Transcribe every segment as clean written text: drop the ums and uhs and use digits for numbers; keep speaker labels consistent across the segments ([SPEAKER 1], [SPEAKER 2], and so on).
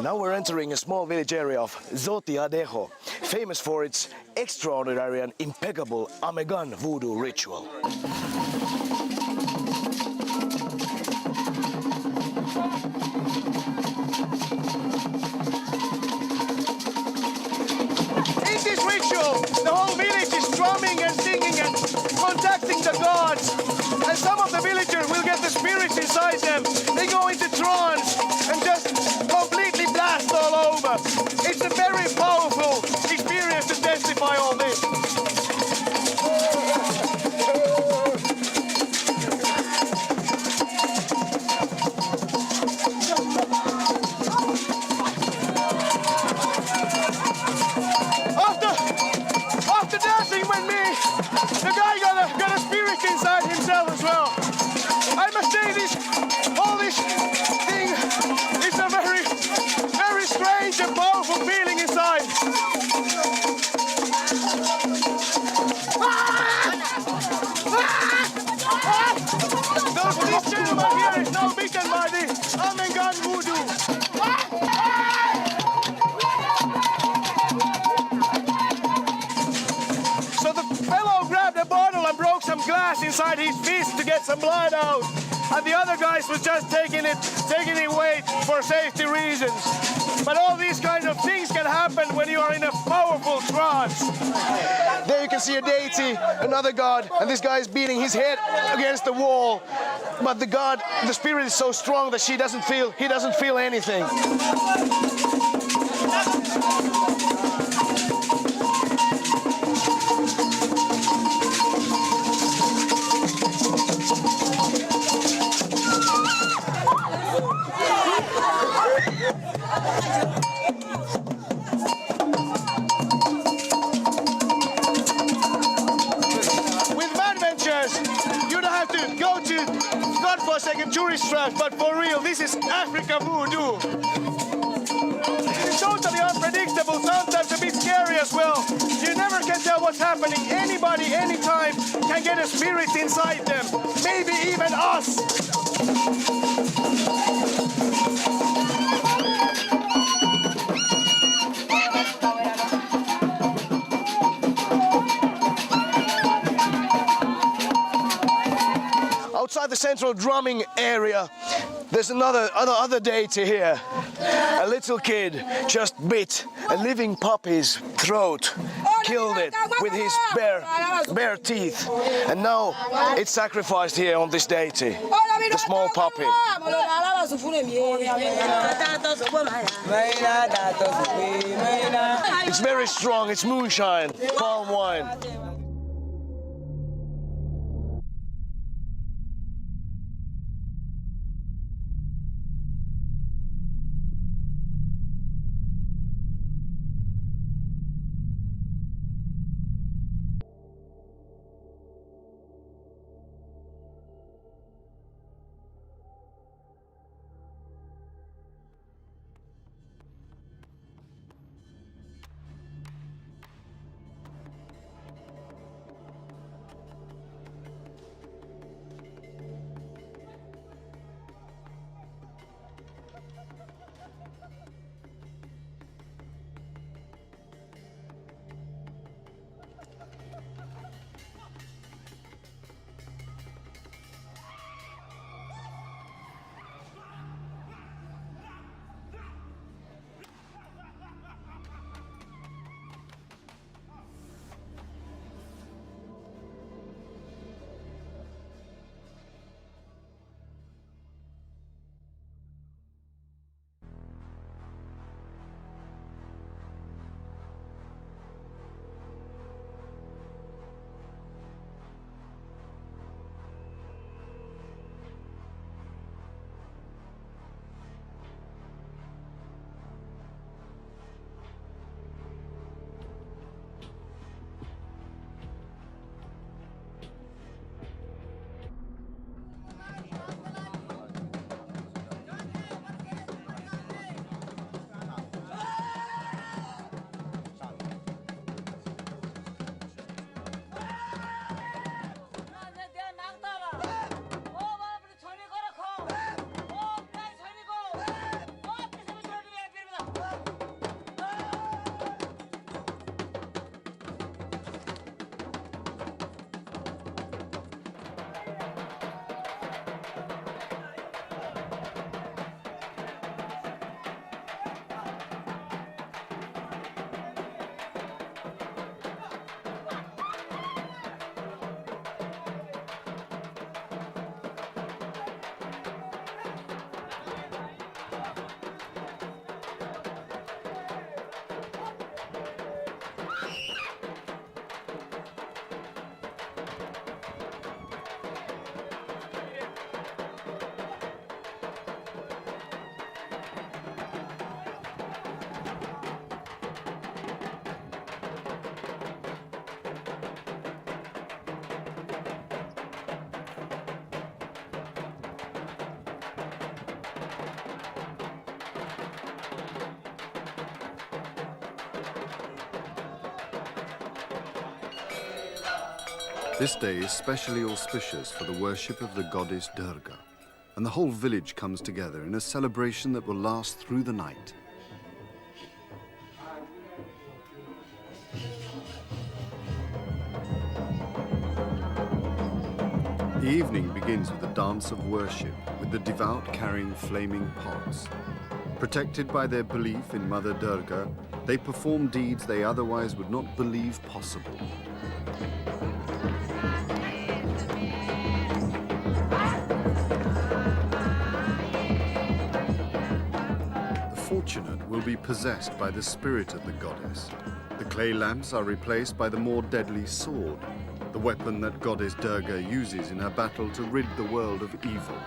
[SPEAKER 1] Now we're entering a small village area of Zotiadejo, famous for its extraordinary and impeccable Amegan voodoo ritual.
[SPEAKER 2] In this ritual, the whole village is drumming and singing and contacting the gods. And some of the villagers will get the spirits inside them. They go into trance and just completely blast all over. It's a very powerful experience to testify all this. After dancing with me, the guy got a spirit inside himself as well. I must say this thing is a very strange and powerful feeling inside. This gentleman here is now bitten by the Amegan voodoo. So the fellow grabbed a bottle and broke some glass inside his fist to get some blood out. And the other guys was just taking it away for safety reasons. But all these kind of things can happen when you are in a powerful trance.
[SPEAKER 1] There you can see a deity, another god, and this guy is beating his head against the wall. But the spirit is so strong that he doesn't feel anything.
[SPEAKER 2] You don't have to go to godforsaken tourist traps, but for real, this is Africa voodoo. It's totally unpredictable, sometimes a bit scary as well. You never can tell what's happening. Anybody, anytime can get a spirit inside them. Maybe even us.
[SPEAKER 1] Outside the central drumming area, there's another deity here. A little kid just bit a living puppy's throat, killed it with his bare teeth, and now it's sacrificed here on this deity, the small puppy. It's very strong, it's moonshine, palm wine.
[SPEAKER 3] This day is specially auspicious for the worship of the goddess Durga, and the whole village comes together in a celebration that will last through the night. The evening begins with a dance of worship, with the devout carrying flaming pots. Protected by their belief in Mother Durga, they perform deeds they otherwise would not believe possible. The fortunate will be possessed by the spirit of the goddess. The clay lamps are replaced by the more deadly sword, the weapon that Goddess Durga uses in her battle to rid the world of evil.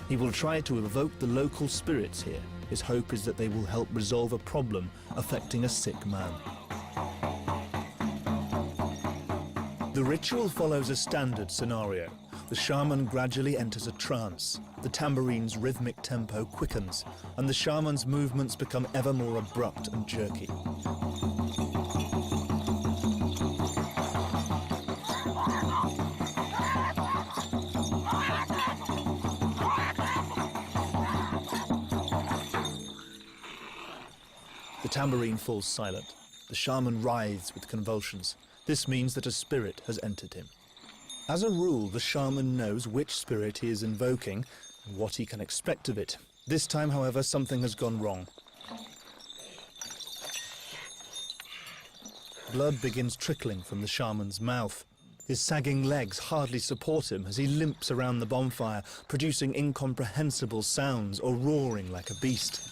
[SPEAKER 4] He will try to evoke the local spirits here. His hope is that they will help resolve a problem affecting a sick man. The ritual follows a standard scenario. The shaman gradually enters a trance. The tamborine's rhythmic tempo quickens, and the shaman's movements become ever more abrupt and jerky. The tambourine falls silent. The shaman writhes with convulsions. This means that a spirit has entered him. As a rule, the shaman knows which spirit he is invoking and what he can expect of it. This time, however, something has gone wrong. Blood begins trickling from the shaman's mouth. His sagging legs hardly support him as he limps around the bonfire, producing incomprehensible sounds or roaring like a beast.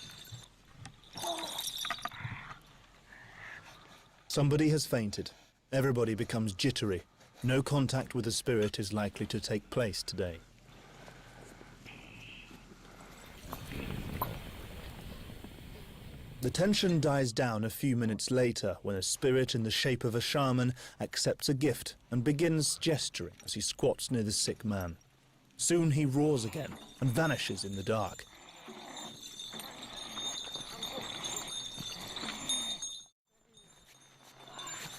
[SPEAKER 4] Somebody has fainted. Everybody becomes jittery. No contact with the spirit is likely to take place today. The tension dies down a few minutes later when a spirit in the shape of a shaman accepts a gift and begins gesturing as he squats near the sick man. Soon he roars again and vanishes in the dark.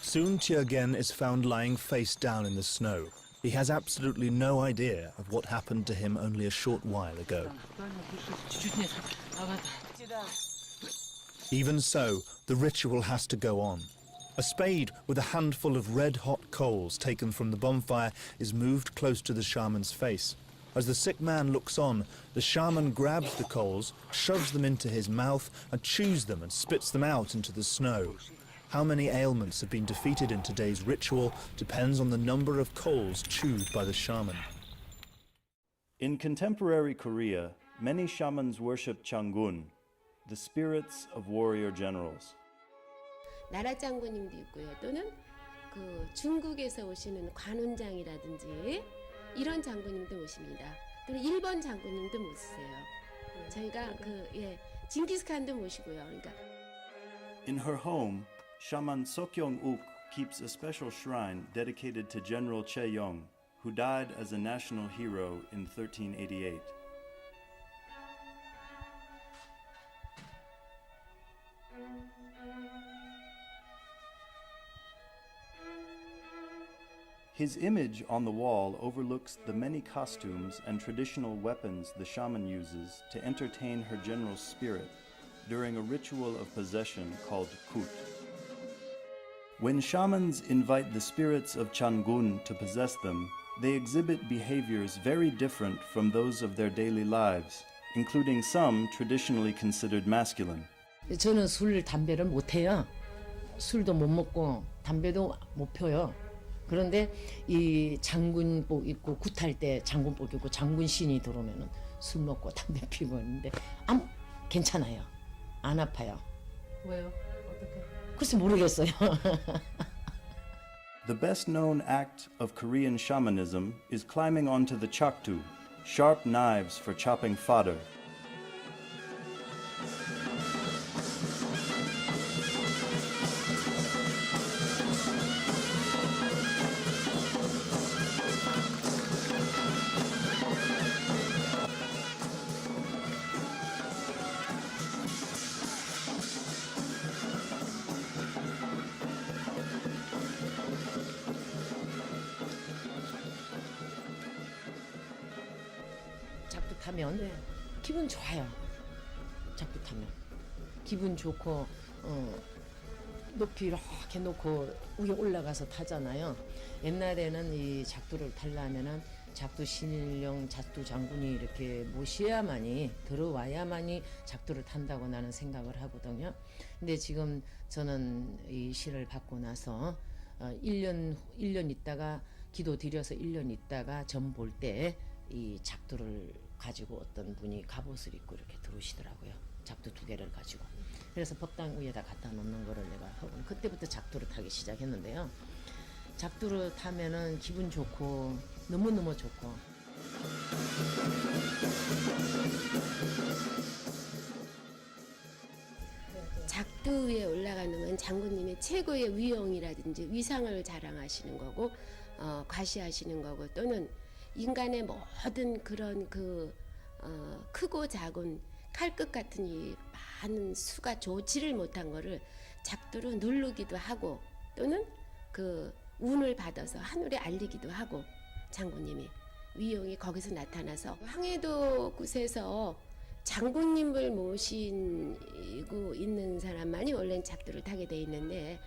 [SPEAKER 4] Soon Tiergen is found lying face down in the snow. He has absolutely no idea of what happened to him only a short while ago. Even so, the ritual has to go on. A spade with a handful of red-hot coals taken from the bonfire is moved close to the shaman's face. As the sick man looks on, the shaman grabs the coals, shoves them into his mouth and chews them and spits them out into the snow. How many ailments have been defeated in today's ritual depends on the number of coals chewed by the shaman.
[SPEAKER 5] In contemporary Korea, many shamans worship Changun, the spirits of warrior generals.
[SPEAKER 6] 나라 장군님도 있고요. 또는 그 중국에서 오시는 관훈장이라든지 이런 장군님도 모십니다. 또는 일본 장군님도 모시세요. 저희가 징기스칸도 모시고요. 그러니까
[SPEAKER 5] In her home, Shaman Sokyong-uk keeps a special shrine dedicated to General Chae-yong, who died as a national hero in 1388. His image on the wall overlooks the many costumes and traditional weapons the shaman uses to entertain her general's spirit during a ritual of possession called kut. When shamans invite the spirits of Changun to possess them, they exhibit behaviors very different from those of their daily lives, including some traditionally considered masculine.
[SPEAKER 7] 저는 술, 담배를 못 해요. 술도 못 먹고 담배도 못 펴요. 그런데 이 장군복 입고 굿할 때 장군복 입고 장군신이 들어오면은 술 먹고 담배 피고 있는데 괜찮아요. 안 아파요.
[SPEAKER 6] 왜요? 어떻게?
[SPEAKER 7] 글쎄 모르겠어요.
[SPEAKER 5] The best known act of Korean shamanism is climbing onto the chaktu, sharp knives for chopping fodder.
[SPEAKER 7] 작두 타면 기분 좋아요. 작두 타면 기분 좋고 높이 이렇게 놓고 위에 올라가서 타잖아요. 옛날에는 이 작두를 타려면은 작두 신령, 작두 장군이 이렇게 모셔야만이 들어와야만이 작두를 탄다고 나는 생각을 하거든요. 근데 지금 저는 이 시를 받고 나서 1년 있다가 기도 드려서 1년 있다가 점 볼 때 이 작두를 가지고 어떤 분이 갑옷을 입고 이렇게 들어오시더라고요. 작두 2개를 가지고. 그래서 법당 위에다 갖다 놓는 거를 내가 하고 그때부터 작두를 타기 시작했는데요. 작두를 타면은 기분 좋고 너무너무 좋고.
[SPEAKER 6] 작두 위에 올라가는 건 장군님의 최고의 위용이라든지 위상을 자랑하시는 거고 과시하시는 거고 또는 인간의 모든 그런 크고 작은 칼끝 같은 이 많은 수가 좋지를 못한 거를 작두로 누르기도 하고 또는 그 운을 받아서 하늘에 알리기도 하고 장군님이 위용이 거기서 나타나서 황해도 곳에서 장군님을 모시고 있는 사람만이 원래는 작두를 타게 돼 있는데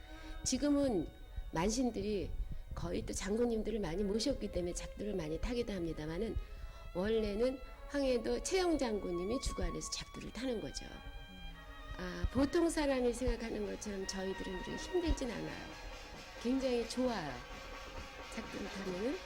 [SPEAKER 6] 지금은 만신들이 거의 또 장군님들을 많이 모셨기 때문에 작두를 많이 타기도 합니다만은 원래는 황해도 최영 장군님이 주관해서 작두를 타는 거죠. 보통 사람이 생각하는 것처럼 저희들은 그렇게 힘들진 않아요. 굉장히 좋아요. 작두를 타면은.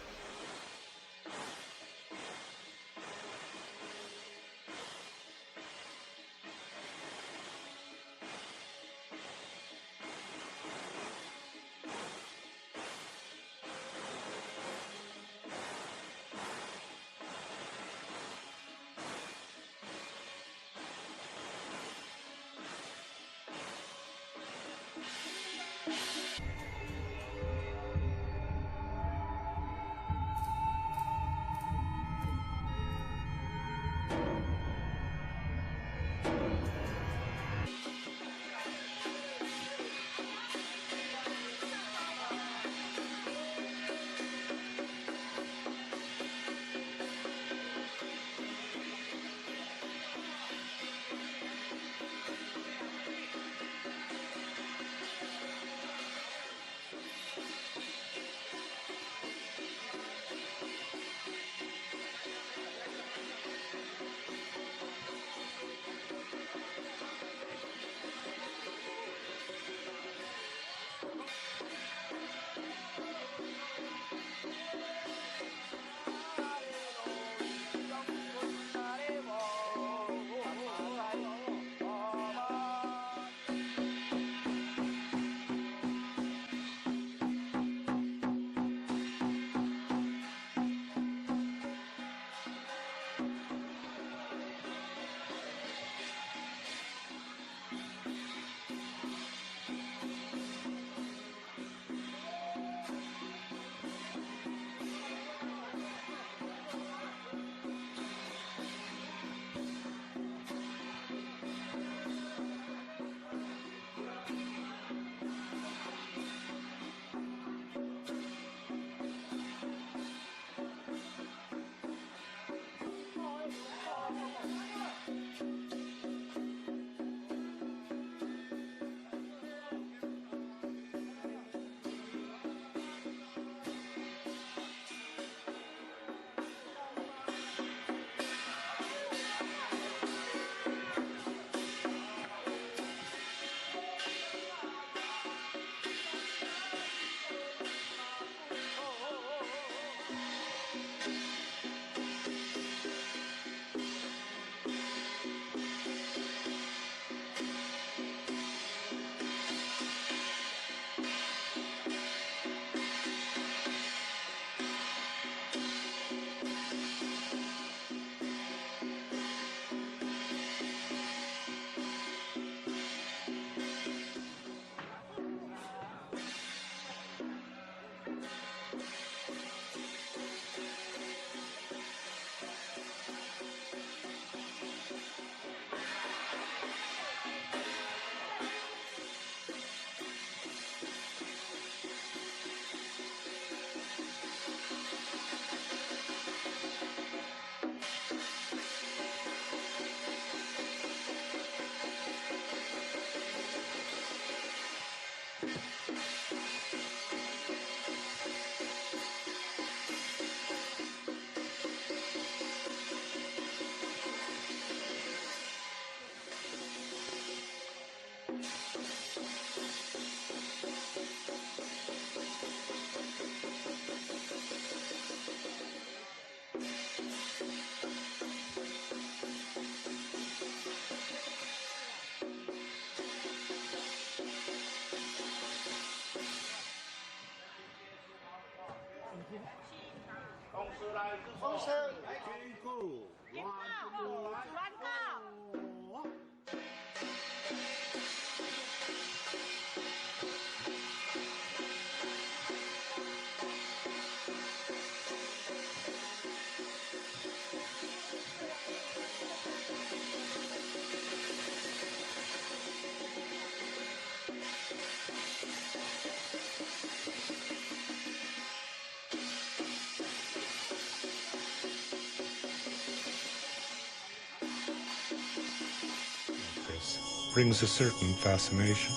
[SPEAKER 8] brings a certain fascination.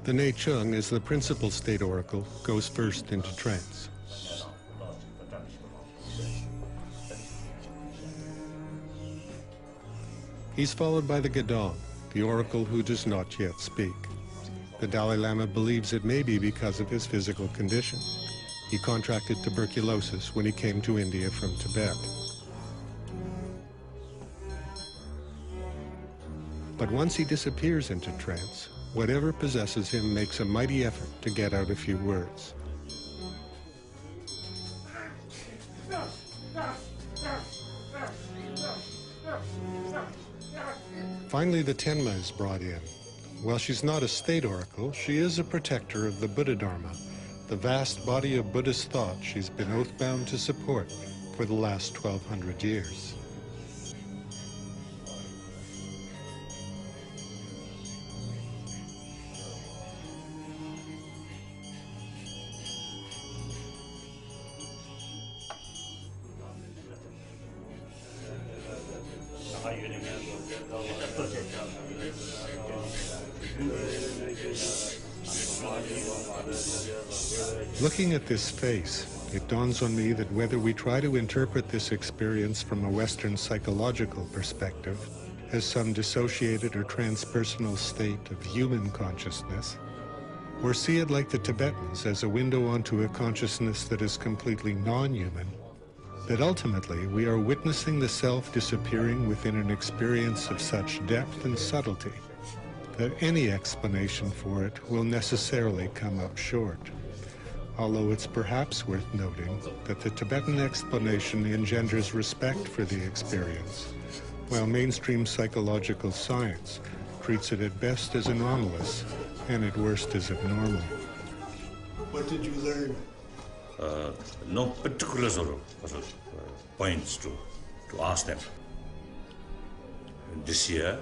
[SPEAKER 8] The Nei Chung, as the principal state oracle, goes first into trance. He's followed by the Gedong, the oracle who does not yet speak. The Dalai Lama believes it may be because of his physical condition. He contracted tuberculosis when he came to India from Tibet. But once he disappears into trance, whatever possesses him makes a mighty effort to get out a few words. Finally, the Tenma is brought in. While she's not a state oracle, she is a protector of the Buddha Dharma, the vast body of Buddhist thought she's been oath-bound to support for the last 1,200 years. Looking at this face, it dawns on me that whether we try to interpret this experience from a Western psychological perspective as some dissociated or transpersonal state of human consciousness, or see it like the Tibetans as a window onto a consciousness that is completely non-human, that ultimately we are witnessing the self disappearing within an experience of such depth and subtlety that any explanation for it will necessarily come up short. Although it's perhaps worth noting that the Tibetan explanation engenders respect for the experience, while mainstream psychological science treats it at best as anomalous and at worst as abnormal.
[SPEAKER 9] What did you learn?
[SPEAKER 10] No particular sort of points to ask them. This year,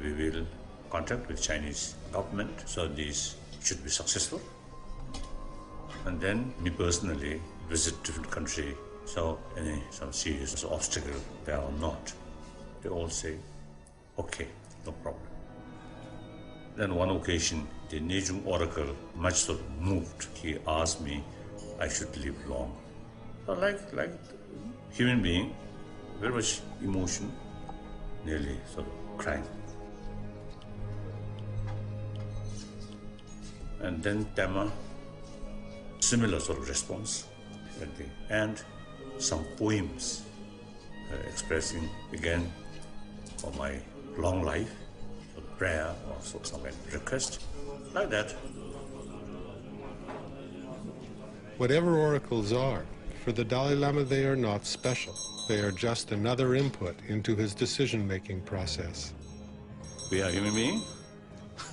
[SPEAKER 10] we will contact with Chinese government, so this should be successful. And then me personally visit different country, so some serious obstacle there are not. They all say, okay, no problem. Then one occasion, the Nei Chung oracle much sort of moved. He asked me I should live long. So like human being, very much emotion, nearly sort of crying. And then Tenma, similar sort of response, and some poems expressing again for my long life, for prayer or some kind of request, like that.
[SPEAKER 8] Whatever oracles are, for the Dalai Lama they are not special. They are just another input into his decision-making process.
[SPEAKER 10] We are human beings.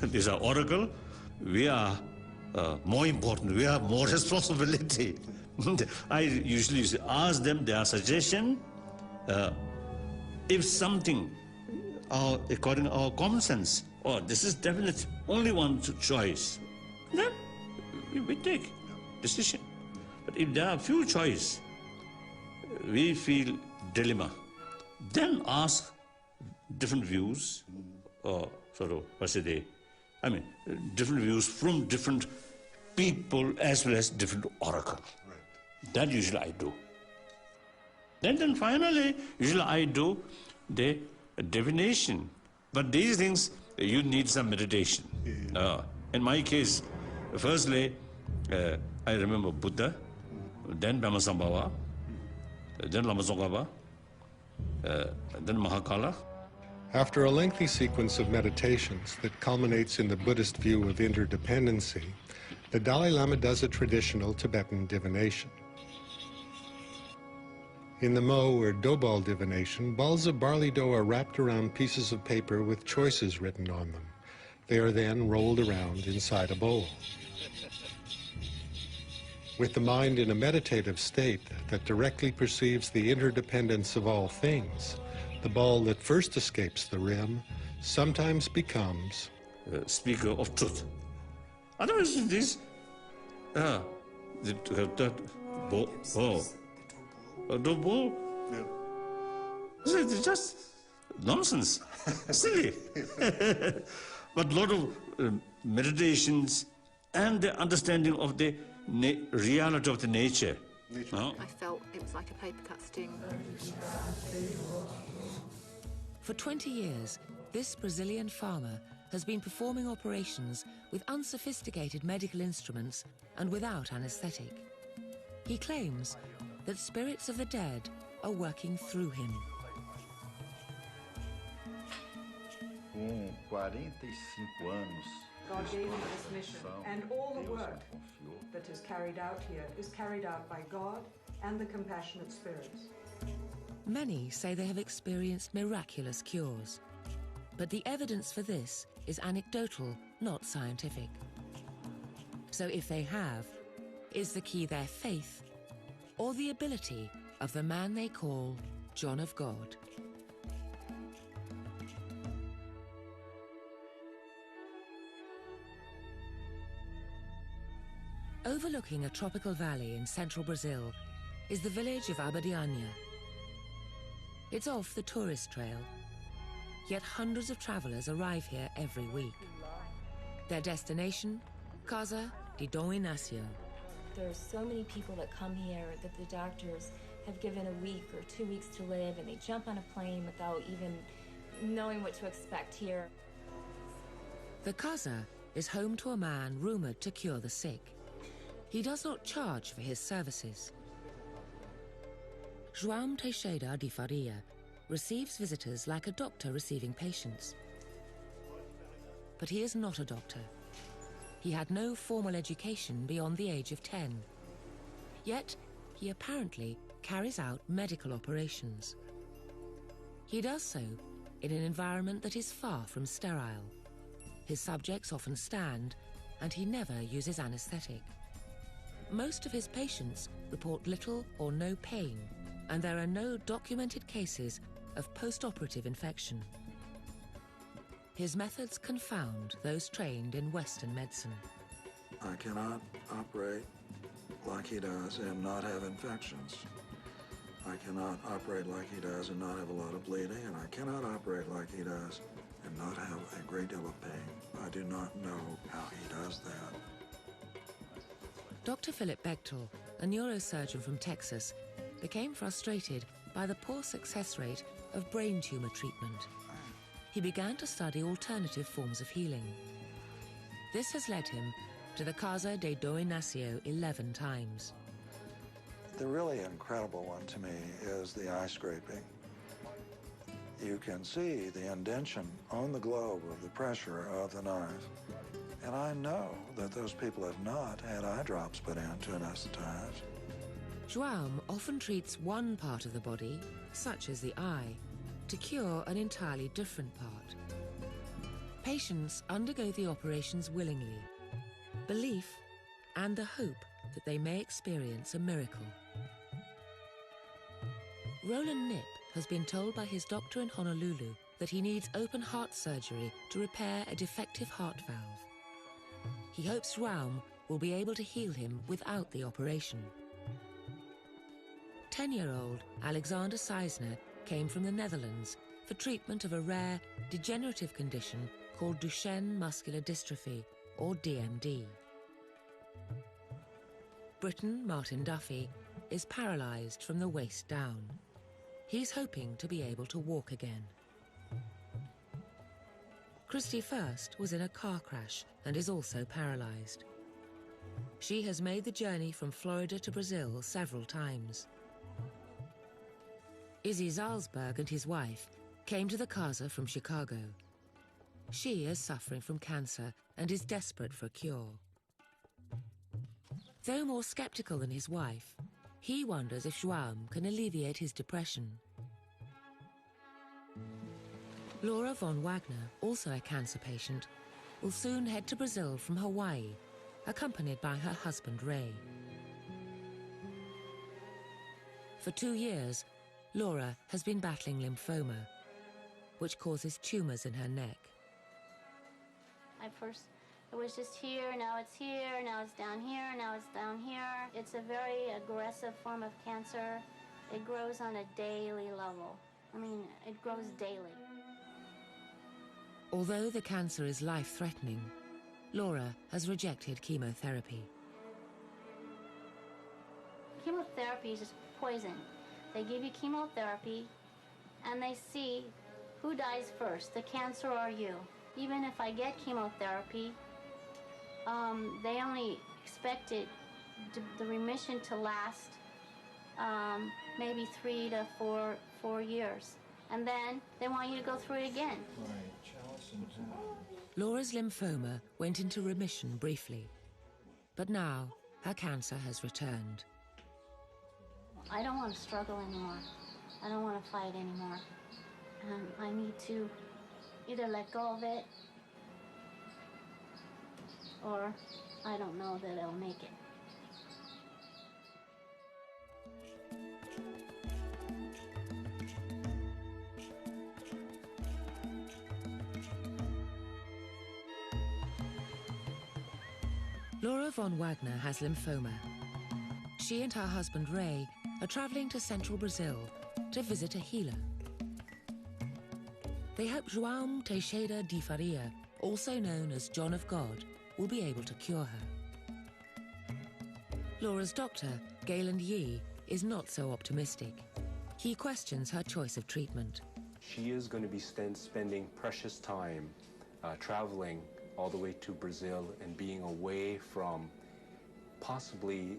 [SPEAKER 10] These are oracle. We are more important. We have more responsibility. I usually ask them their suggestion. If something, according to our common sense, this is definitely only one choice, then we take decision. But if there are few choices, we feel dilemma, then ask different views, or sort of, different views from different people as well as different oracle. Right. That usually I do. Then finally, usually I do the divination. But these things, you need some meditation. Yeah. In my case, firstly, I remember Buddha, then Brahmasambhava, then Lama Tsongkhapa, then Mahakala,
[SPEAKER 8] After a lengthy sequence of meditations that culminates in the Buddhist view of interdependency, the Dalai Lama does a traditional Tibetan divination. In the Mo or Dobal divination, balls of barley dough are wrapped around pieces of paper with choices written on them. They are then rolled around inside a bowl. With the mind in a meditative state that directly perceives the interdependence of all things, the ball that first escapes the rim sometimes becomes
[SPEAKER 10] speaker of truth. Otherwise, this the ball, it's just nonsense, silly. But a lot of meditations and the understanding of the reality of the nature.
[SPEAKER 11] I felt it was like a paper cut sting.
[SPEAKER 12] For 20 years, this Brazilian farmer has been performing operations with unsophisticated medical instruments and without anesthetic. He claims that spirits of the dead are working through him.
[SPEAKER 13] Com 45 anos,
[SPEAKER 14] God gave him this mission, and all the work that is carried out here is carried out by God and the compassionate spirits.
[SPEAKER 12] Many say they have experienced miraculous cures, but the evidence for this is anecdotal, not scientific. So if they have, is the key their faith or the ability of the man they call John of God? Overlooking a tropical valley in central Brazil is the village of Abadiânia. It's off the tourist trail, yet hundreds of travelers arrive here every week. Their destination, Casa de Dom Inácio.
[SPEAKER 15] There's so many people that come here that the doctors have given a week or 2 weeks to live, and they jump on a plane without even knowing what to expect here.
[SPEAKER 12] The Casa is home to a man rumored to cure the sick. He does not charge for his services. João Teixeira de Faria receives visitors like a doctor receiving patients. But he is not a doctor. He had no formal education beyond the age of 10. Yet, he apparently carries out medical operations. He does so in an environment that is far from sterile. His subjects often stand, and he never uses anesthetic. Most of his patients report little or no pain, and there are no documented cases of post-operative infection. His methods confound those trained in Western medicine.
[SPEAKER 16] I cannot operate like he does and not have infections. I cannot operate like he does and not have a lot of bleeding, and I cannot operate like he does and not have a great deal of pain. I do not know how he does that.
[SPEAKER 12] Dr. Philip Bechtel, a neurosurgeon from Texas, became frustrated by the poor success rate of brain tumor treatment. He began to study alternative forms of healing. This has led him to the Casa de Dom Inácio 11 times.
[SPEAKER 16] The really incredible one to me is the eye scraping. You can see the indention on the globe of the pressure of the knife. And I know that those people have not had eye drops put in to anesthetize.
[SPEAKER 12] João often treats one part of the body, such as the eye, to cure an entirely different part. Patients undergo the operations willingly, belief and the hope that they may experience a miracle. Roland Knipp has been told by his doctor in Honolulu that he needs open heart surgery to repair a defective heart valve. He hopes João will be able to heal him without the operation. 10-year-old Alexander Seisner came from the Netherlands for treatment of a rare degenerative condition called Duchenne muscular dystrophy, or DMD. Briton Martin Duffy is paralysed from the waist down. He's hoping to be able to walk again. Christy First was in a car crash and is also paralysed. She has made the journey from Florida to Brazil several times. Izzy Salzberg and his wife came to the casa from Chicago. She is suffering from cancer and is desperate for a cure. Though more skeptical than his wife, he wonders if Joam can alleviate his depression. Laura von Wagner, also a cancer patient, will soon head to Brazil from Hawaii, accompanied by her husband Ray. For 2 years, Laura has been battling lymphoma, which causes tumors in her neck.
[SPEAKER 17] At first, it was just here, now it's here, now it's down here, now it's down here. It's a very aggressive form of cancer. It grows on a daily level. I mean, it grows daily.
[SPEAKER 12] Although the cancer is life-threatening, Laura has rejected chemotherapy.
[SPEAKER 17] Chemotherapy is just poison. They give you chemotherapy, and they see who dies first, the cancer or you. Even if I get chemotherapy, they only expect the remission to last maybe 3 to 4 years. And then they want you to go through it again.
[SPEAKER 12] Laura's lymphoma went into remission briefly, but now her cancer has returned.
[SPEAKER 17] I don't want to struggle anymore. I don't want to fight anymore. I need to either let go of it, or I don't know that I'll make it.
[SPEAKER 12] Laura von Wagner has lymphoma. She and her husband Ray are traveling to central Brazil to visit a healer. They hope João Teixeira de Faria, also known as John of God, will be able to cure her. Laura's doctor, Galen Yee, is not so optimistic. He questions her choice of treatment.
[SPEAKER 18] She is going to be spending precious time traveling all the way to Brazil and being away from possibly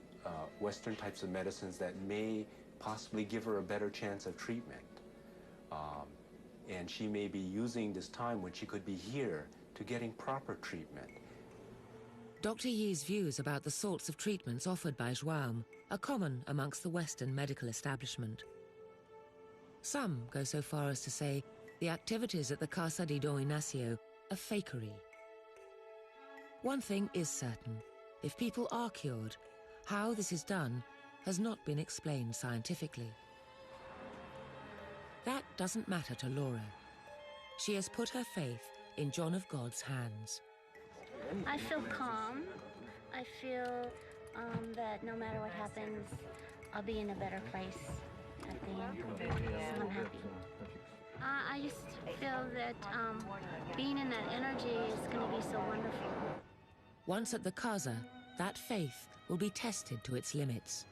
[SPEAKER 18] Western types of medicines that may possibly give her a better chance of treatment. And she may be using this time when she could be here to getting proper treatment.
[SPEAKER 12] Dr. Yee's views about the sorts of treatments offered by João are common amongst the Western medical establishment. Some go so far as to say the activities at the Casa de Dom Inácio are fakery. One thing is certain: if people are cured, how this is done has not been explained scientifically. That doesn't matter to Laura. She has put her faith in John of God's hands.
[SPEAKER 17] I feel calm. I feel that no matter what happens, I'll be in a better place at the end. So I'm happy. I just feel that being in that energy is going to be so wonderful.
[SPEAKER 12] Once at the Casa, that faith will be tested to its limits.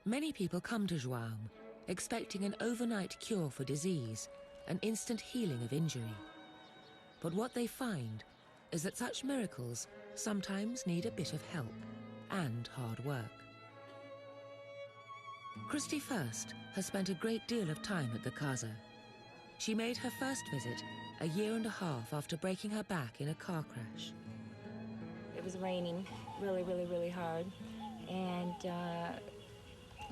[SPEAKER 12] Many people come to João expecting an overnight cure for disease, an instant healing of injury. But what they find is that such miracles sometimes need a bit of help and hard work. Christy First has spent a great deal of time at the Casa. She made her first visit a year and a half after breaking her back in a car crash.
[SPEAKER 15] It was raining really, really, really hard. And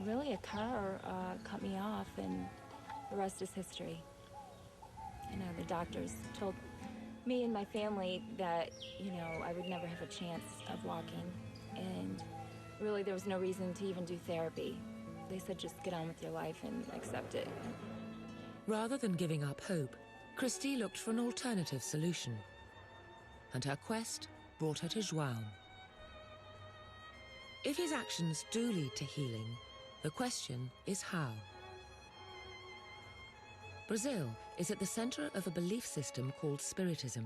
[SPEAKER 15] really a car cut me off, and the rest is history. You know, the doctors told me and my family that, you know, I would never have a chance of walking. And really there was no reason to even do therapy. They said just get on with your life and accept it.
[SPEAKER 12] Rather than giving up hope, Christy looked for an alternative solution. And her quest brought her to João. If his actions do lead to healing, the question is how. Brazil is at the center of a belief system called Spiritism.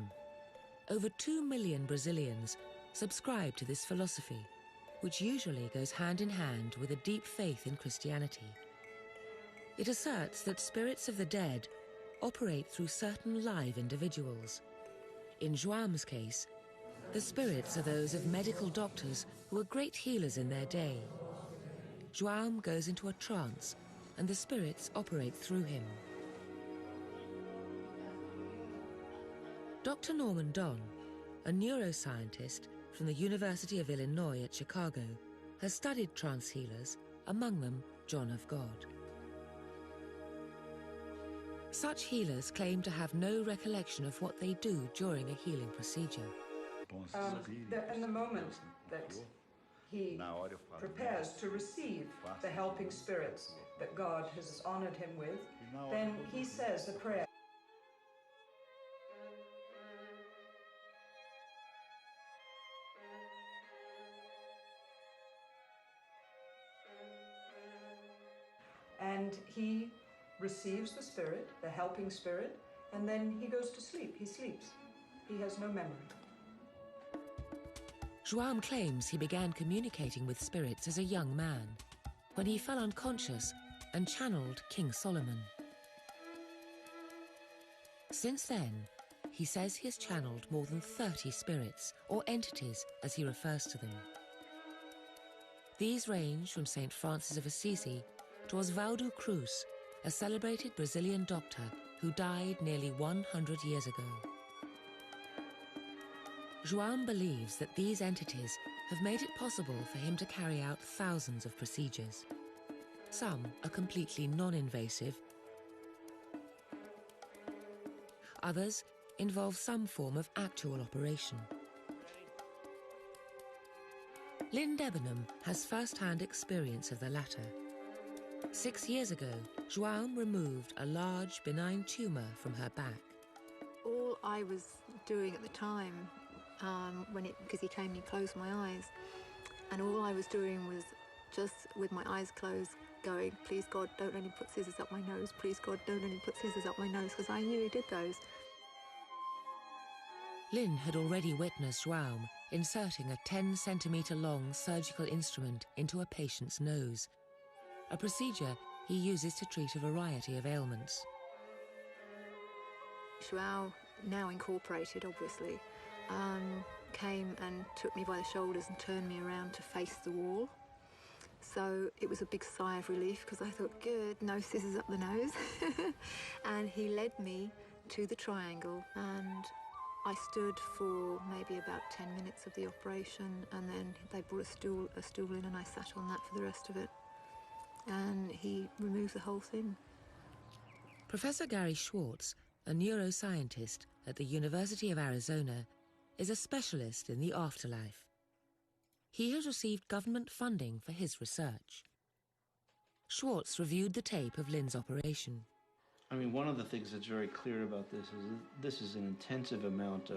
[SPEAKER 12] Over 2 million Brazilians subscribe to this philosophy, which usually goes hand in hand with a deep faith in Christianity. It asserts that spirits of the dead operate through certain live individuals. In João's case, the spirits are those of medical doctors who were great healers in their day. João goes into a trance and the spirits operate through him. Dr. Norman Don, a neuroscientist from the University of Illinois at Chicago, has studied trance healers, among them John of God. Such healers claim to have no recollection of what they do during a healing procedure.
[SPEAKER 14] In the moment that he prepares to receive the helping spirits that God has honored him with, then he says a prayer. And he receives the spirit, the helping spirit, and then he goes to sleep. He sleeps. He has no memory.
[SPEAKER 12] Joam claims he began communicating with spirits as a young man, when he fell unconscious and channeled King Solomon. Since then, he says he has channeled more than 30 spirits, or entities as he refers to them. These range from St. Francis of Assisi to Osvaldo Cruz, a celebrated Brazilian doctor who died nearly 100 years ago. Joam believes that these entities have made it possible for him to carry out thousands of procedures. Some are completely non-invasive. Others involve some form of actual operation. Lynn Debenham has first-hand experience of the latter. 6 years ago, Joam removed a large benign tumour from her back.
[SPEAKER 11] All I was doing at the time, because he came and he closed my eyes, and all I was doing was just with my eyes closed going, please God, don't only put scissors up my nose, please God, don't only put scissors up my nose, because I knew he did those.
[SPEAKER 12] Lynn had already witnessed Joam inserting a 10-centimetre long surgical instrument into a patient's nose, a procedure he uses to treat a variety of ailments.
[SPEAKER 11] João, now incorporated obviously, came and took me by the shoulders and turned me around to face the wall. So it was a big sigh of relief because I thought, good, no scissors up the nose. And he led me to the triangle, and I stood for maybe about 10 minutes of the operation, and then they brought a stool in and I sat on that for the rest of it. And he removed the whole thing.
[SPEAKER 12] Professor Gary Schwartz, a neuroscientist at the University of Arizona, is a specialist in the afterlife. He has received government funding for his research. Schwartz reviewed the tape of Lynn's operation.
[SPEAKER 19] I mean, one of the things that's very clear about this is an intensive amount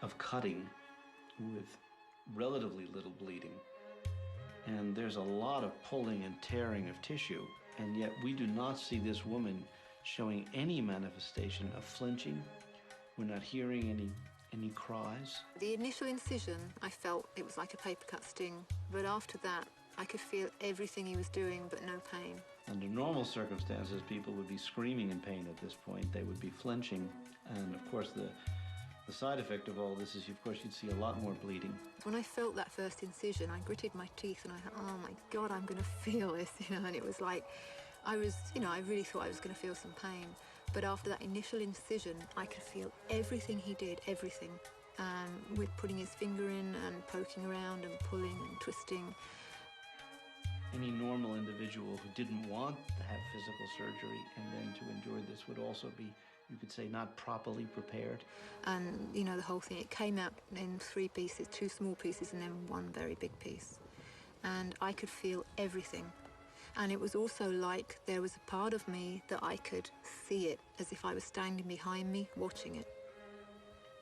[SPEAKER 19] of cutting with relatively little bleeding. And there's a lot of pulling and tearing of tissue, and yet we do not see this woman showing any manifestation of flinching. We're not hearing any cries.
[SPEAKER 11] The initial incision, I felt it was like a paper cut sting, but after that, I could feel everything he was doing, but no pain.
[SPEAKER 19] Under normal circumstances, people would be screaming in pain at this point. They would be flinching, and of course the side effect of all this is, of course, you'd see a lot more bleeding.
[SPEAKER 11] When I felt that first incision, I gritted my teeth and I thought, oh my God, I'm going to feel this, and it was like, I really thought I was going to feel some pain. But after that initial incision, I could feel everything he did, everything, with putting his finger in and poking around and pulling and twisting.
[SPEAKER 19] Any normal individual who didn't want to have physical surgery and then to endure this would also be, you could say, not properly prepared.
[SPEAKER 11] And, the whole thing, it came out in 3 pieces, 2 small pieces and then 1 very big piece. And I could feel everything. And it was also like there was a part of me that I could see it, as if I was standing behind me, watching it.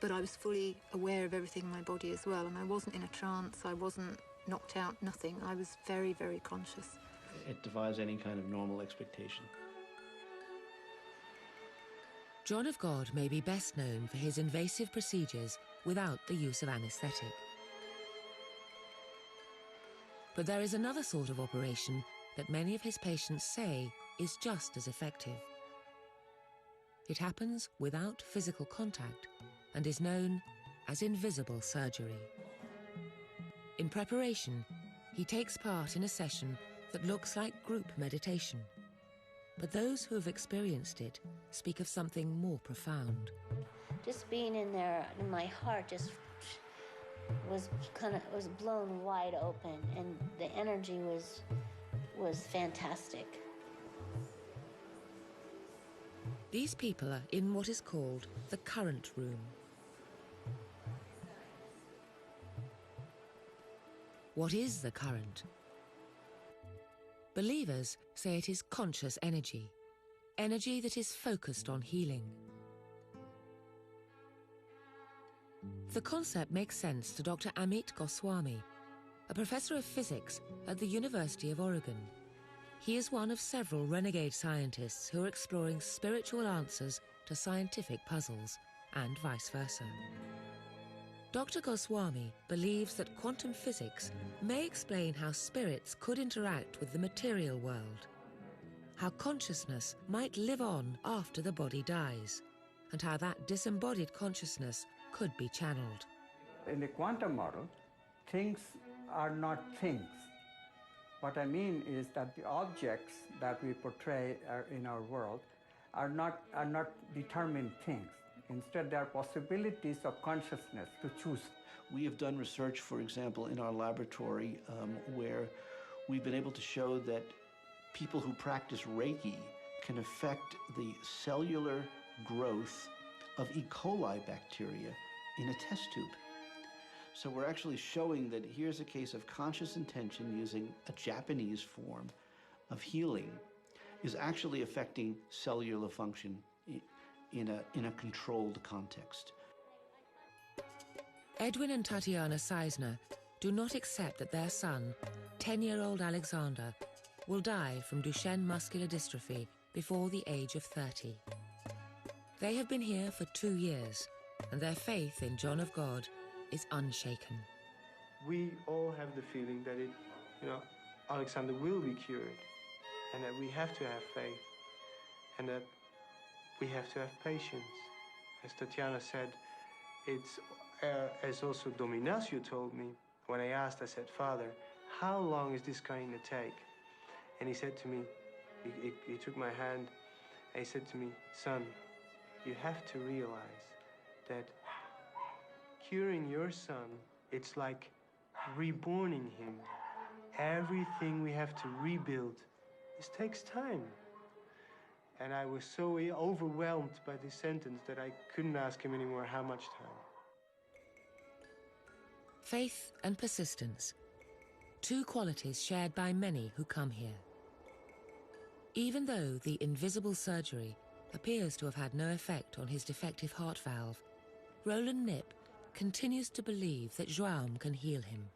[SPEAKER 11] But I was fully aware of everything in my body as well, and I wasn't in a trance, I wasn't knocked out, nothing. I was very, very conscious.
[SPEAKER 19] It defies any kind of normal expectation.
[SPEAKER 12] John of God may be best known for his invasive procedures without the use of anaesthetic. But there is another sort of operation that many of his patients say is just as effective. It happens without physical contact and is known as invisible surgery. In preparation, he takes part in a session that looks like group meditation. But those who have experienced it speak of something more profound.
[SPEAKER 17] Just being in there, my heart just was blown wide open, and the energy was fantastic.
[SPEAKER 12] These people are in what is called the current room. What is the current? Believers say it is conscious energy, energy that is focused on healing. The concept makes sense to Dr. Amit Goswami, a professor of physics at the University of Oregon. He is one of several renegade scientists who are exploring spiritual answers to scientific puzzles, and vice versa. Dr. Goswami believes that quantum physics may explain how spirits could interact with the material world, how consciousness might live on after the body dies, and how that disembodied consciousness could be channeled.
[SPEAKER 20] In the quantum model, things are not things. What I mean is that the objects that we portray in our world are not determined things. Instead, they are possibilities of consciousness to choose.
[SPEAKER 19] We have done research, for example, in our laboratory where we've been able to show that people who practice Reiki can affect the cellular growth of E. coli bacteria in a test tube. So we're actually showing that here's a case of conscious intention using a Japanese form of healing is actually affecting cellular function in a controlled context.
[SPEAKER 12] Edwin and Tatiana Seisner do not accept that their son, 10-year-old Alexander, will die from Duchenne muscular dystrophy before the age of 30. They have been here for 2 years, and their faith in John of God is unshaken.
[SPEAKER 21] We all have the feeling that Alexander will be cured, and that we have to have faith, and that we have to have patience. As Tatiana said, it's, as also Dominacio told me, when I asked, I said, Father, how long is this going to take? And he said to me, he took my hand, and he said to me, son, you have to realize that curing your son, it's like reborning him. Everything we have to rebuild, it takes time. And I was so overwhelmed by this sentence that I couldn't ask him anymore how much time.
[SPEAKER 12] Faith and persistence, two qualities shared by many who come here. Even though the invisible surgery appears to have had no effect on his defective heart valve, Roland Knipp continues to believe that Zhuam can heal him.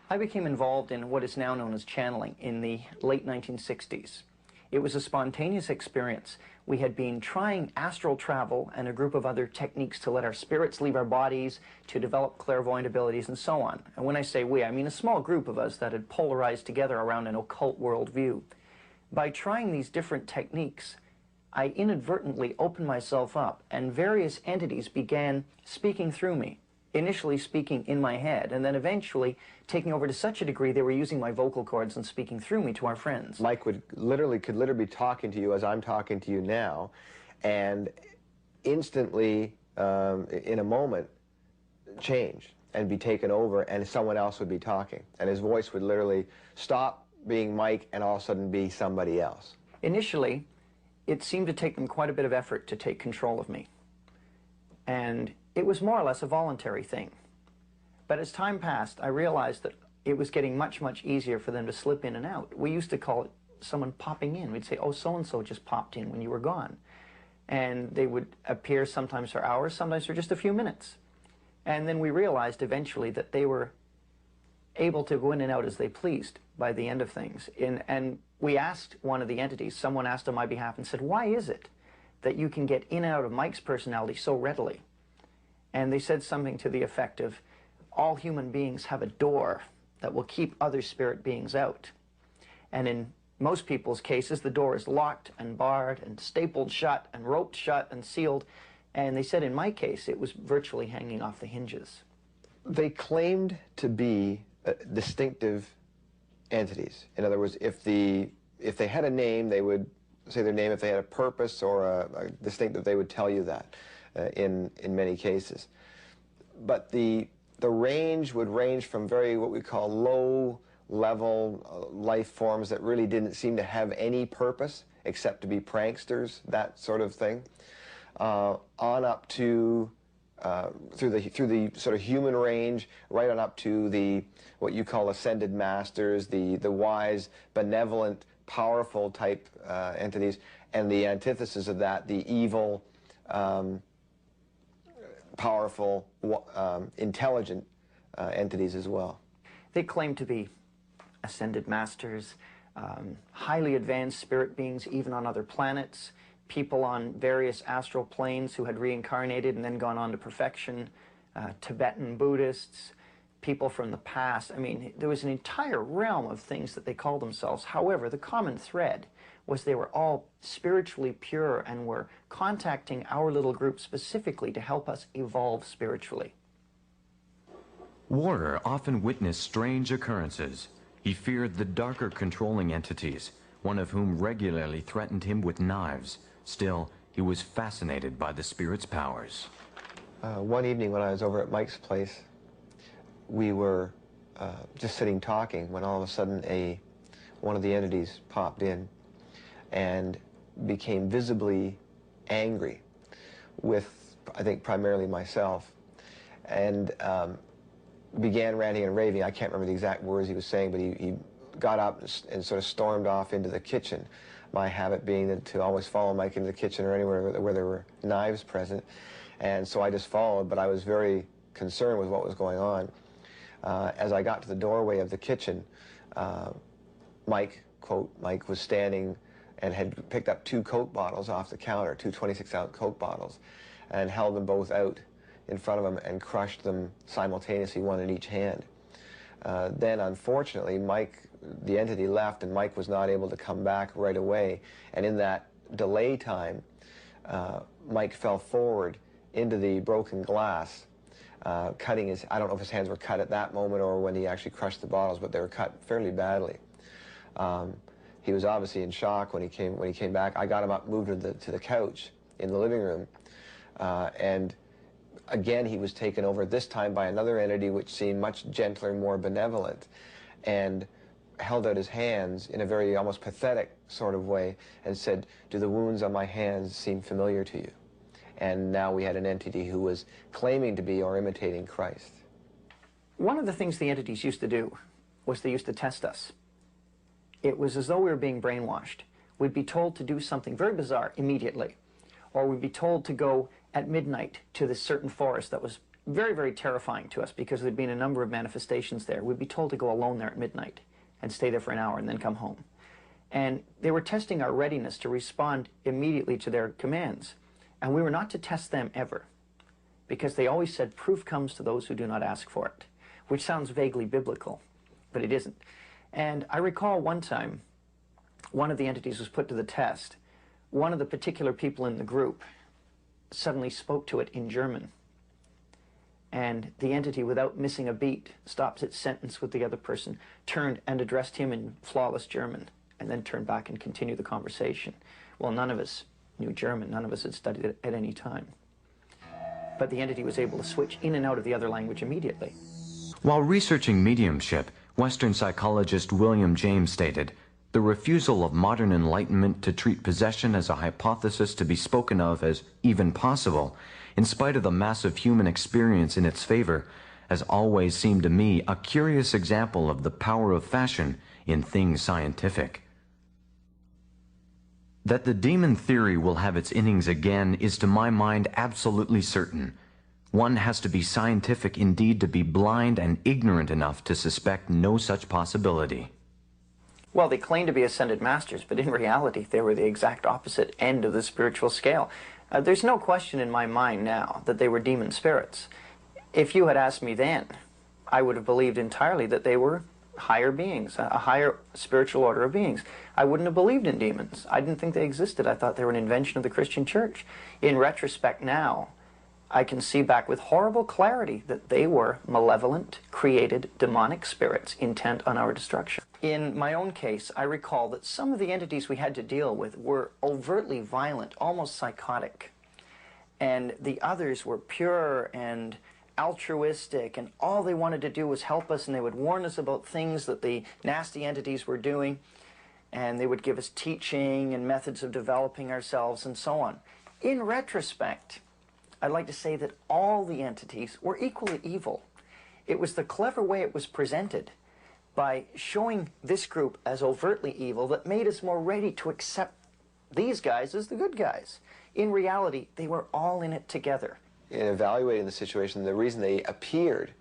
[SPEAKER 22] I became involved in what is now known as channeling in the late 1960s. It was a spontaneous experience. We had been trying astral travel and a group of other techniques to let our spirits leave our bodies, to develop clairvoyant abilities, and so on. And when I say we, I mean a small group of us that had polarized together around an occult worldview. By trying these different techniques, I inadvertently opened myself up, and various entities began speaking through me. Initially speaking in my head, and then eventually taking over to such a degree they were using my vocal cords and speaking through me to our friends.
[SPEAKER 23] Mike could literally be talking to you as I'm talking to you now, and instantly, in a moment, change and be taken over, and someone else would be talking. And his voice would literally stop being Mike and all of a sudden be somebody else.
[SPEAKER 22] Initially, it seemed to take them quite a bit of effort to take control of me. And it was more or less a voluntary thing. But as time passed, I realized that it was getting much, much easier for them to slip in and out. We used to call it someone popping in. We'd say, oh, so-and-so just popped in when you were gone. And they would appear sometimes for hours, sometimes for just a few minutes. And then we realized eventually that they were able to go in and out as they pleased by the end of things. And we asked one of the entities, someone asked on my behalf and said, why is it that you can get in and out of Mike's personality so readily? And they said something to the effect of, all human beings have a door that will keep other spirit beings out. And in most people's cases, the door is locked and barred and stapled shut and roped shut and sealed. And they said in my case, it was virtually hanging off the hinges.
[SPEAKER 23] They claimed to be distinctive entities. In other words, if they had a name, they would say their name if they had a purpose or a distinctive, they would tell you that in many cases. But the range would range from very what we call low-level life forms that really didn't seem to have any purpose except to be pranksters, that sort of thing, on up to through the sort of human range, right on up to the what you call ascended masters, the wise, benevolent, powerful type entities, and the antithesis of that, the evil, powerful, intelligent entities as well.
[SPEAKER 22] They claim to be ascended masters, highly advanced spirit beings even on other planets, people on various astral planes who had reincarnated and then gone on to perfection, Tibetan Buddhists, people from the past. I mean, there was an entire realm of things that they called themselves. However, the common thread was they were all spiritually pure and were contacting our little group specifically to help us evolve spiritually.
[SPEAKER 1] Warder often witnessed strange occurrences. He feared the darker controlling entities, one of whom regularly threatened him with knives. Still, he was fascinated by the spirit's powers.
[SPEAKER 23] One evening when I was over at Mike's place, we were just sitting talking when all of a sudden one of the entities popped in and became visibly angry with, I think, primarily myself, and began ranting and raving. I can't remember the exact words he was saying, but he got up and sort of stormed off into the kitchen. My habit being to always follow Mike into the kitchen or anywhere where there were knives present. And so I just followed, but I was very concerned with what was going on. As I got to the doorway of the kitchen, Mike, quote, Mike was standing and had picked up 2 Coke bottles off the counter, 2 26-ounce Coke bottles, and held them both out in front of him and crushed them simultaneously, one in each hand. Then, unfortunately, Mike, the entity left, and Mike was not able to come back right away. And in that delay time, Mike fell forward into the broken glass, cutting his, I don't know if his hands were cut at that moment or when he actually crushed the bottles, but they were cut fairly badly. He was obviously in shock when he came back. I got him up, moved to the couch in the living room, and again he was taken over, this time by another entity which seemed much gentler, more benevolent, and held out his hands in a very almost pathetic sort of way and said, "Do the wounds on my hands seem familiar to you?" And now we had an entity who was claiming to be or imitating Christ.
[SPEAKER 22] One of the things the entities used to do was they used to test us. It was as though we were being brainwashed. We'd be told to do something very bizarre immediately, or we'd be told to go at midnight to this certain forest that was very, very terrifying to us because there'd been a number of manifestations there. We'd be told to go alone there at midnight and stay there for an hour and then come home. And they were testing our readiness to respond immediately to their commands. And we were not to test them ever, because they always said proof comes to those who do not ask for it, which sounds vaguely biblical, but it isn't. And I recall one time, one of the entities was put to the test. One of the particular people in the group suddenly spoke to it in German. And the entity, without missing a beat, stopped its sentence with the other person, turned and addressed him in flawless German, and then turned back and continued the conversation. Well, none of us knew German. None of us had studied it at any time. But the entity was able to switch in and out of the other language immediately.
[SPEAKER 1] While researching mediumship, Western psychologist William James stated, "The refusal of modern enlightenment to treat possession as a hypothesis to be spoken of as even possible, in spite of the massive human experience in its favor, has always seemed to me a curious example of the power of fashion in things scientific." That the demon theory will have its innings again is to my mind absolutely certain. One has to be scientific indeed to be blind and ignorant enough to suspect no such possibility.
[SPEAKER 22] Well, they claim to be ascended masters, but in reality they were the exact opposite end of the spiritual scale. There's no question in my mind now that they were demon spirits. If you had asked me then, I would have believed entirely that they were higher beings, a higher spiritual order of beings. I wouldn't have believed in demons. I didn't think they existed. I thought they were an invention of the Christian church. In retrospect now, I can see back with horrible clarity that they were malevolent, created, demonic spirits intent on our destruction. In my own case, I recall that some of the entities we had to deal with were overtly violent, almost psychotic. And the others were pure and altruistic, and all they wanted to do was help us, and they would warn us about things that the nasty entities were doing, and they would give us teaching and methods of developing ourselves and so on. In retrospect, I'd like to say that all the entities were equally evil. It was the clever way it was presented by showing this group as overtly evil that made us more ready to accept these guys as the good guys. In reality, they were all in it together.
[SPEAKER 23] In evaluating the situation, the reason they appeared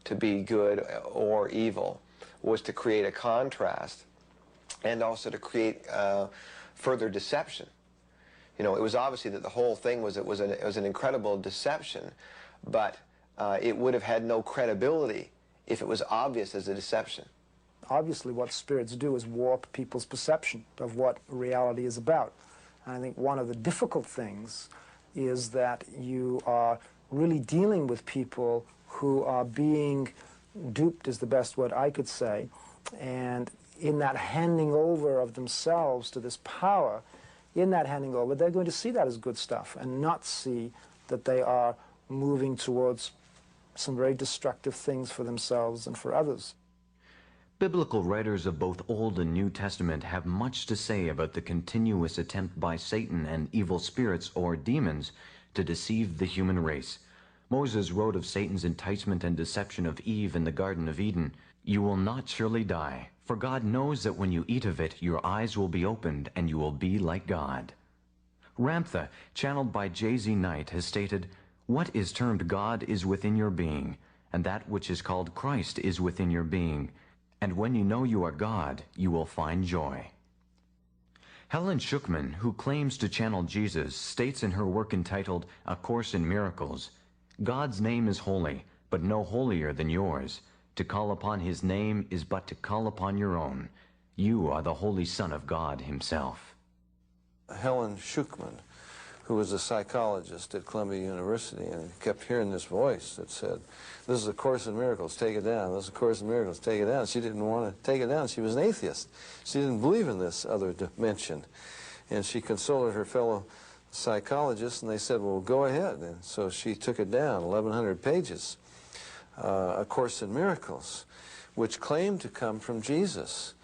[SPEAKER 23] to be good or evil was to create a contrast and also to create further deception. You know, it was obviously that the whole thing was an incredible deception, but it would have had no credibility if it was obvious as a deception.
[SPEAKER 2] Obviously, what spirits do is warp people's perception of what reality is about. And I think one of the difficult things is that you are really dealing with people who are being duped, is the best word I could say, and in that handing over of themselves to this power, in that handing over, they're going to see that as good stuff and not see that they are moving towards some very destructive things for themselves and for others.
[SPEAKER 1] Biblical writers of both Old and New Testament have much to say about the continuous attempt by Satan and evil spirits or demons to deceive the human race. Moses wrote of Satan's enticement and deception of Eve in the Garden of Eden, "You will not surely die, for God knows that when you eat of it, your eyes will be opened and you will be like God." Ramtha, channeled by J.Z. Knight, has stated, "What is termed God is within your being, and that which is called Christ is within your being. And when you know you are God, you will find joy." Helen Schuckman, who claims to channel Jesus, states in her work entitled A Course in Miracles, "God's name is holy, but no holier than yours. To call upon his name is but to call upon your own. You are the Holy Son of God himself."
[SPEAKER 3] Helen Schuckman, who was a psychologist at Columbia University, and kept hearing this voice that said, "This is a Course in Miracles, take it down. This is a Course in Miracles, take it down." She didn't want to take it down. She was an atheist. She didn't believe in this other dimension. And she consulted her fellow psychologists, and they said, "Well, go ahead." And so she took it down, 1,100 pages, A Course in Miracles, which claimed to come from Jesus,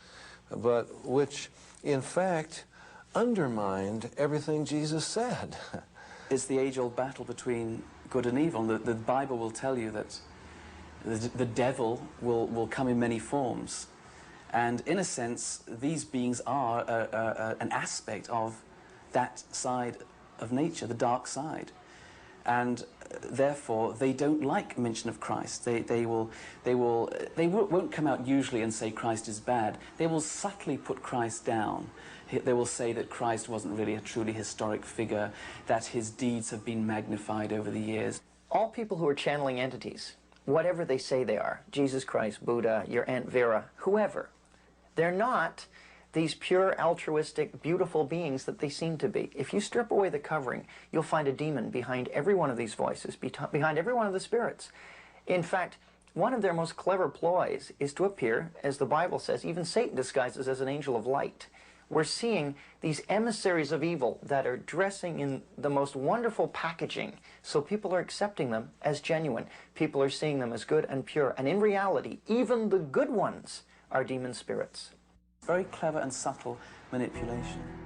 [SPEAKER 3] but which, in fact, undermined everything Jesus said.
[SPEAKER 4] It's the age-old battle between good and evil. The Bible will tell you that the devil will come in many forms. And in a sense, these beings are an aspect of that side of nature, the dark side. And therefore, they don't like mention of Christ. They won't come out usually and say Christ is bad. They will subtly put Christ down. They will say that Christ wasn't really a truly historic figure, that his deeds have been magnified over the years.
[SPEAKER 22] All people who are channeling entities, whatever they say they are, Jesus Christ, Buddha, your Aunt Vera, whoever, they're not these pure, altruistic, beautiful beings that they seem to be. If you strip away the covering, you'll find a demon behind every one of these voices, behind every one of the spirits. In fact, one of their most clever ploys is to appear, as the Bible says, even Satan disguises as an angel of light. We're seeing these emissaries of evil that are dressing in the most wonderful packaging, so people are accepting them as genuine. People are seeing them as good and pure, and in reality, even the good ones are demon spirits.
[SPEAKER 4] Very clever and subtle manipulation.